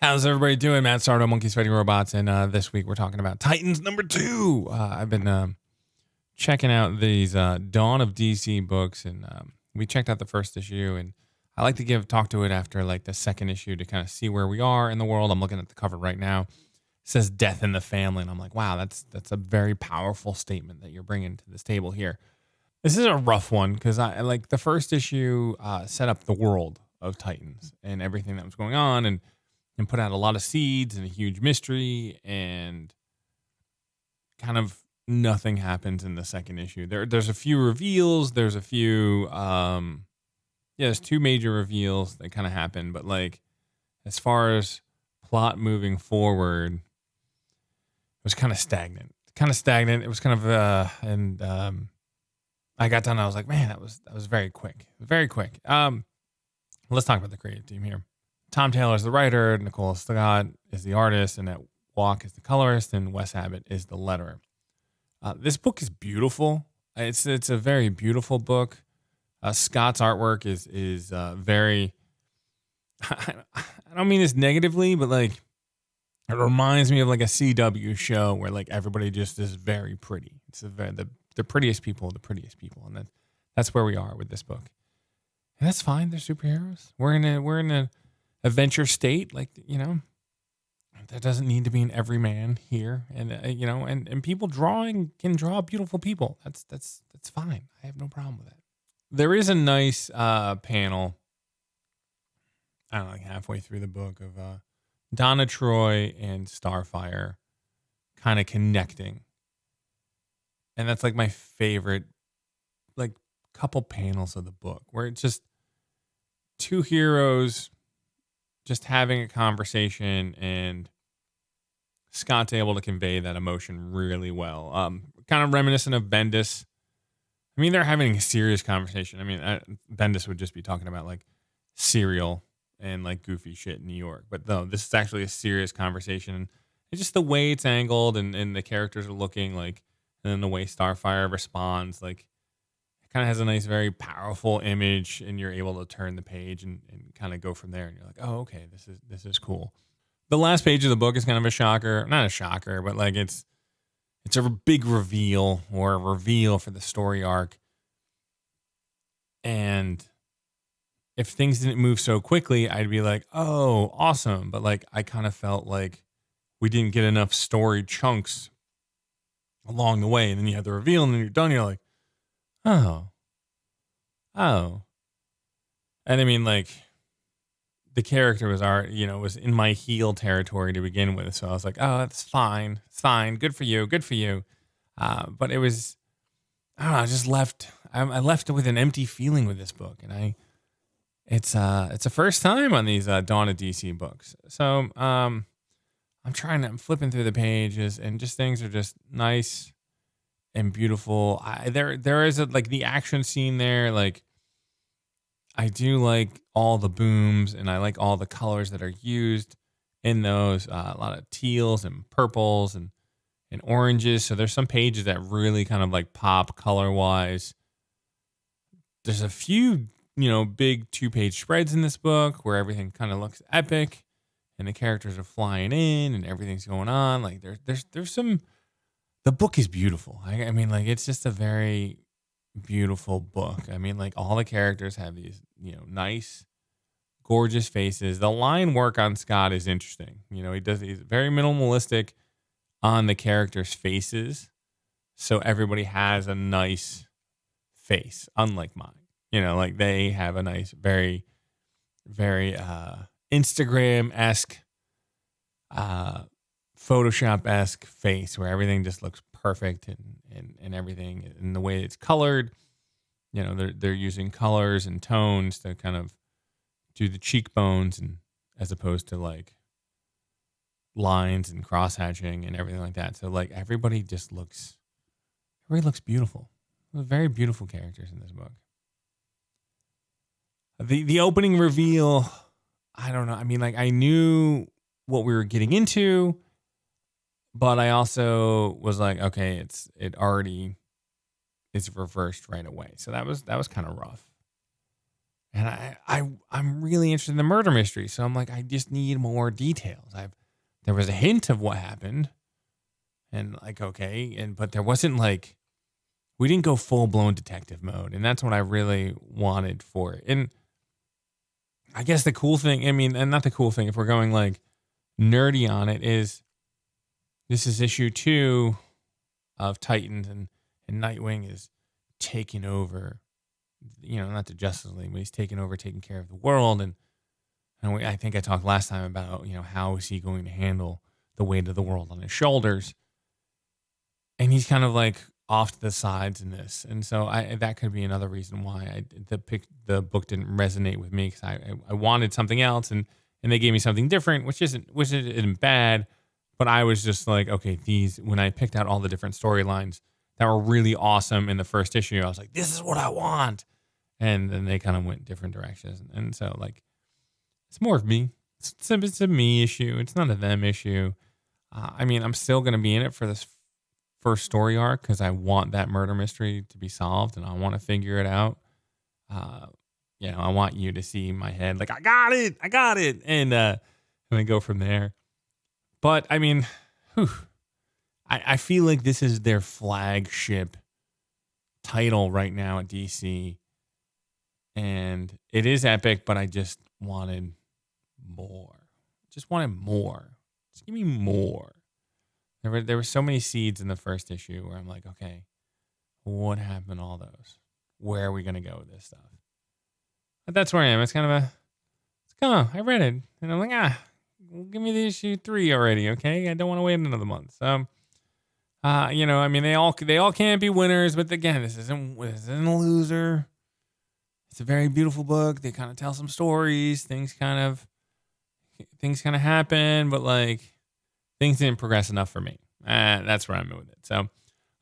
How's everybody doing? Matt Sardo, Monkeys Fighting Robots, and this week we're talking about Titans #2. I've been checking out these Dawn of DC books, and we checked out the first issue, and I like to talk to it after like the second issue to kind of see where we are in the world. I'm looking at the cover right now. It says "Death in the Family," and I'm like, wow, that's a very powerful statement that you're bringing to this table here. This is a rough one because I like the first issue set up the world of Titans and everything that was going on, and put out a lot of seeds and a huge mystery, and kind of nothing happens in the second issue. There's a few reveals. There's a few, there's two major reveals that kind of happen, but like as far as plot moving forward, it was kind of stagnant. It was kind of, I got done. I was like, man, that was very quick, very quick. Let's talk about the creative team here. Tom Taylor is the writer, Nicola Scott is the artist, Annette Kwok is the colorist, and Wes Abbott is the letterer. This book is beautiful. It's a very beautiful book. Scott's artwork is very. I don't mean this negatively, but like it reminds me of like a CW show where like everybody just is very pretty. It's the prettiest people, and that's where we are with this book. And that's fine. They're superheroes. We're in a adventure state, like, you know, there doesn't need to be an everyman here, and and people can draw beautiful people. That's fine. I have no problem with that. There is a nice panel, I don't know, like halfway through the book of Donna Troy and Starfire kind of connecting, and that's like my favorite, like, couple panels of the book where it's just two heroes just having a conversation, and Scott's able to convey that emotion really well. Kind of reminiscent of Bendis. I mean, they're having a serious conversation. I mean, Bendis would just be talking about like cereal and like goofy shit in New York. But no, this is actually a serious conversation. It's just the way it's angled, and the characters are looking like, and then the way Starfire responds, like, kind of has a nice, very powerful image, and you're able to turn the page and kind of go from there. And you're like, oh, okay, this is cool. The last page of the book is kind of a shocker. Not a shocker, but like it's a big reveal, or a reveal for the story arc. And if things didn't move so quickly, I'd be like, oh, awesome. But like, I kind of felt like we didn't get enough story chunks along the way. And then you have the reveal, and then you're done. You're like, oh. And I mean, like, the character was in my heel territory to begin with. So I was like, oh, that's fine. It's fine. Good for you. But it was, I don't know, I just left with an empty feeling with this book. And it's a first time on these Dawn of DC books. So I'm flipping through the pages, and just things are just nice and beautiful. There is like the action scene there. Like, I do like all the booms, and I like all the colors that are used in those. A lot of teals and purples and oranges. So there's some pages that really kind of like pop color wise. There's a few, big 2-page spreads in this book where everything kind of looks epic, and the characters are flying in, and everything's going on. Like there's some. The book is beautiful. I mean, like, it's just a very beautiful book. I mean, like, all the characters have these, nice, gorgeous faces. The line work on Scott is interesting. He's very minimalistic on the characters' faces. So everybody has a nice face, unlike mine. Like, they have a nice, very, very Instagram-esque, Photoshop-esque face where everything just looks perfect, and everything, and the way it's colored, they're using colors and tones to kind of do the cheekbones, and as opposed to like lines and cross hatching and everything like that. So like everybody looks beautiful. Very beautiful characters in this book. The opening reveal, I don't know. I mean, like, I knew what we were getting into, but I also was like, okay, it already is reversed right away. So that was kind of rough. And I'm really interested in the murder mystery. So I'm like, I just need more details. There was a hint of what happened, and like, okay. But there wasn't like, we didn't go full blown detective mode. And that's what I really wanted for it. And I guess the cool thing, I mean, and not the cool thing, if we're going like nerdy on it, is this is issue 2 of Titans, and Nightwing is taking over, not the Justice League, but he's taking over, taking care of the world. And I think I talked last time about, how is he going to handle the weight of the world on his shoulders? And he's kind of like off to the sides in this. And so that could be another reason why the book didn't resonate with me, because I wanted something else, and they gave me something different, which isn't bad. But I was just like, okay, when I picked out all the different storylines that were really awesome in the first issue, I was like, this is what I want. And then they kind of went different directions. And so like, it's more of me. It's a me issue. It's not a them issue. I mean, I'm still going to be in it for this first story arc, because I want that murder mystery to be solved, and I want to figure it out. I want you to see my head like, I got it, and then go from there. But I mean, I feel like this is their flagship title right now at DC, and it is epic. But I just wanted more. Just give me more. There were so many seeds in the first issue where I'm like, okay, what happened to all those? Where are we going to go with this stuff? But that's where I am. I read it, and I'm like, give me the issue 3 already, okay? I don't want to wait another month. So, I mean, they all can't be winners, but again, this isn't a loser. It's a very beautiful book. They kind of tell some stories. Things kind of happen, but like, things didn't progress enough for me. That's where I'm at with it. So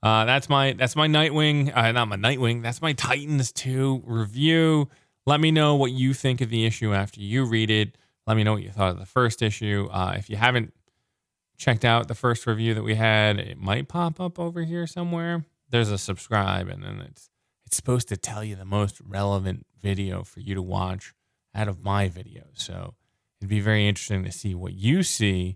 that's my Nightwing. Not my Nightwing. That's my Titans 2 review. Let me know what you think of the issue after you read it. Let me know what you thought of the first issue. If you haven't checked out the first review that we had, it might pop up over here somewhere. There's a subscribe, and then it's supposed to tell you the most relevant video for you to watch out of my videos. So it'd be very interesting to see what you see.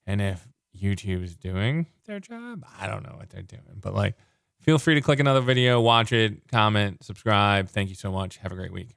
And if YouTube is doing their job, I don't know what they're doing. But like, feel free to click another video, watch it, comment, subscribe. Thank you so much. Have a great week.